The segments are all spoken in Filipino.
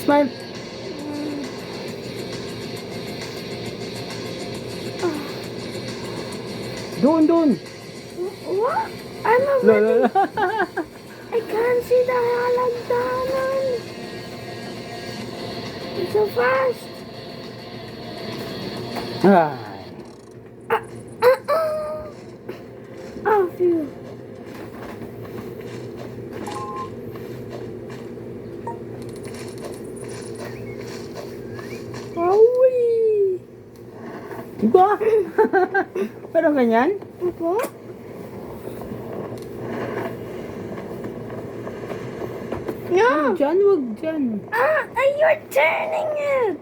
Smile. Doon. What? I'm already... I can't see the halagdanan. It's so fast. Ay. Oh, phew. Awi. Diba? Parang ganyan? Opo? No! Diyan, wag dyan. You're turning it!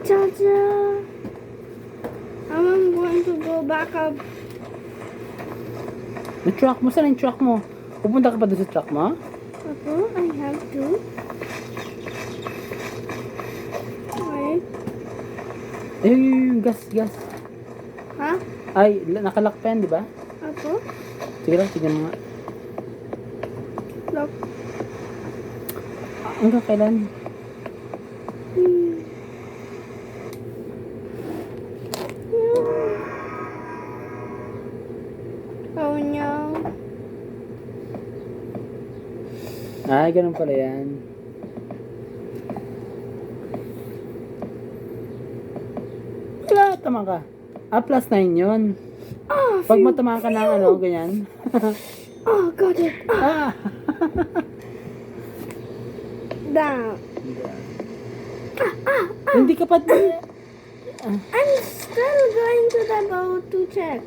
Cha-cha! I'm going to go back up. Yung truck mo, saan yung truck mo? Pupunta ka pa doon sa truck mo? Opo, I have to. Wait. Ay, gas. Ha? Ay, nakalock pa yan, di ba? Opo? Sige lang, tignan mo nga. Look. Hanggang kailan? Oh no. Ay, ganun pala yan. Wala, tama ka. Plus 9 yun. Oh, Pag matamaan ka ng ano, ganyan. oh, got it. Ah! Down. Hindi ka pa... I'm still going to the boat to check.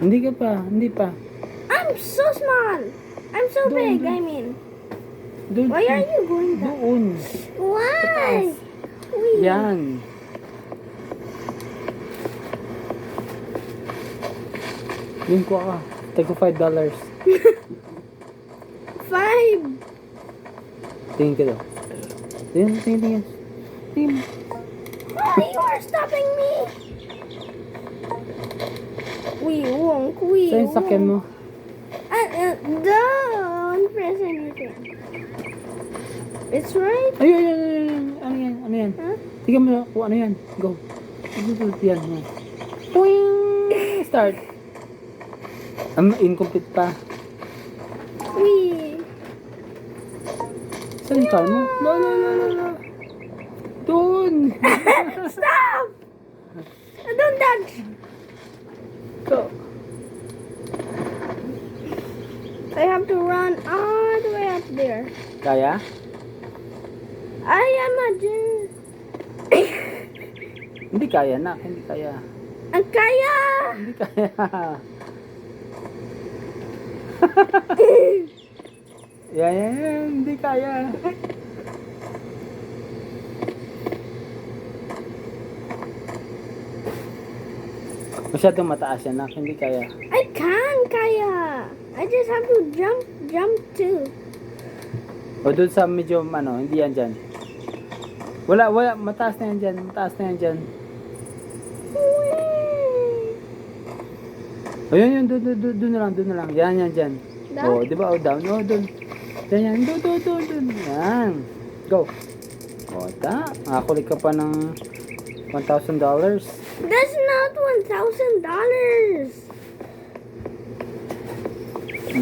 Hindi pa. I'm so small. I'm so Doon, big, doon. I mean. Doon. Why are you going down? Doon. Why? Wait. Yan. Yun ko ka. Tago $5. 5. Tingin ka daw. Tingin. Oh, you are stopping me. We won't. Saan yung sakyan mo? Don't press anything. It's right. Ayun. Ano yan? Huh? Tingnan mo kung ano yan. Go. Yan. Twing! Start. Incomplete pa. We. Saan yung car mo? No. Doon! Stop! Don't touch. Go. I have to run all the way up there. Kaya? I am a Jew. Hindi kaya, nak. Hindi kaya. Ang kaya! Hindi kaya. Yan. Hindi kaya. Masyadong mataas yan, nak. Hindi kaya. I can kaya. I just have to jump too. O doon sa medyo, hindi yan dyan. Wala. Mataas na yan dyan. O yun, doon na lang. Yan, dyan. Down? O, di ba? O, down. O, doon. Yan. Doon. Yan. Go. O, nakakulik ka pa ng $1,000. That's not $1,000.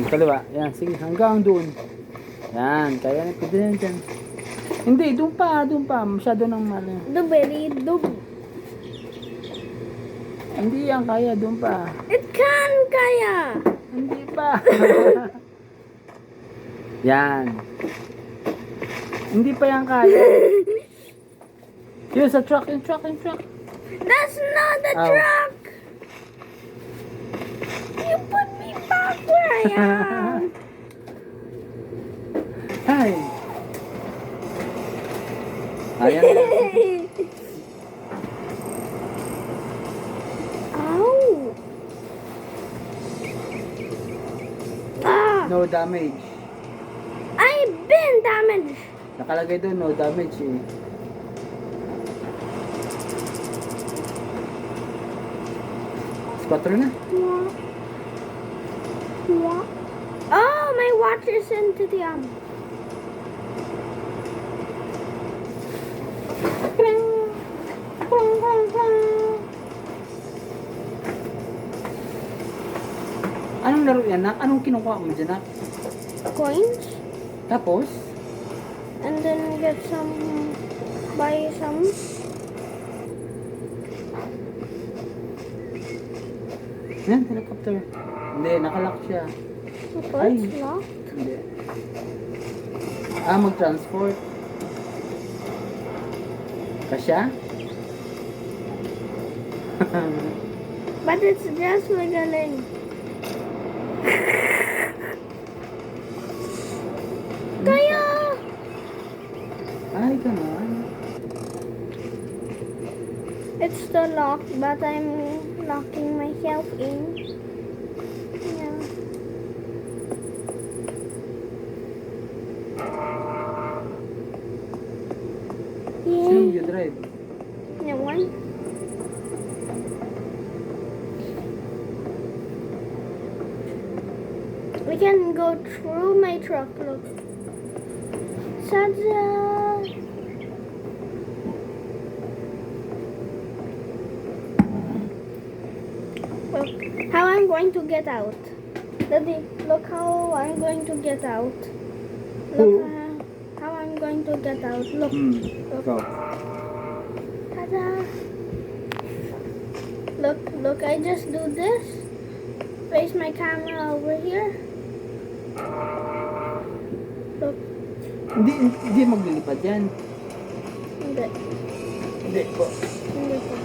Kaliwa. Yan, sige. Hanggang doon. Yan. Kaya na. Pwede yan dyan. Hindi, doon pa. Masyado nang mali. Dub. Hindi yan kaya. Doon pa. It can kaya. Hindi pa. Yan. Hindi pa yan kaya. Yun sa truck. That's not the Ow. truck. You put me back where I am. Ay. Ayan. Ow. No damage. I've been damaged. Nakalagay doon, no damage eh. Squatter na. What? Oh, my watch is into the Kring! Kring, kring, kring! Anong laro yan, nak? Anong kinukuha mo dyan, nak? Coins. Tapos? And then get some, buy some. Yan, helicopter. Hindi, nakalock siya. Okay, Ay. it's locked. Hindi. Mag-transport. Kasya? But it's just wiggling. Kaya! Ay, ganon. It's still locked, but I'm locking myself in. Yeah. Sino Yeah. you drive? No one. We can go through my truck. Look. Ta-da! Look how I'm going to get out. Daddy, look how I'm going to get out. Look how I'm going to get out. Look. Go. Ta-da! Look, I just do this. Place my camera over here. Look. Hindi maglilipad yan. Hindi. Hindi po. Hindi po.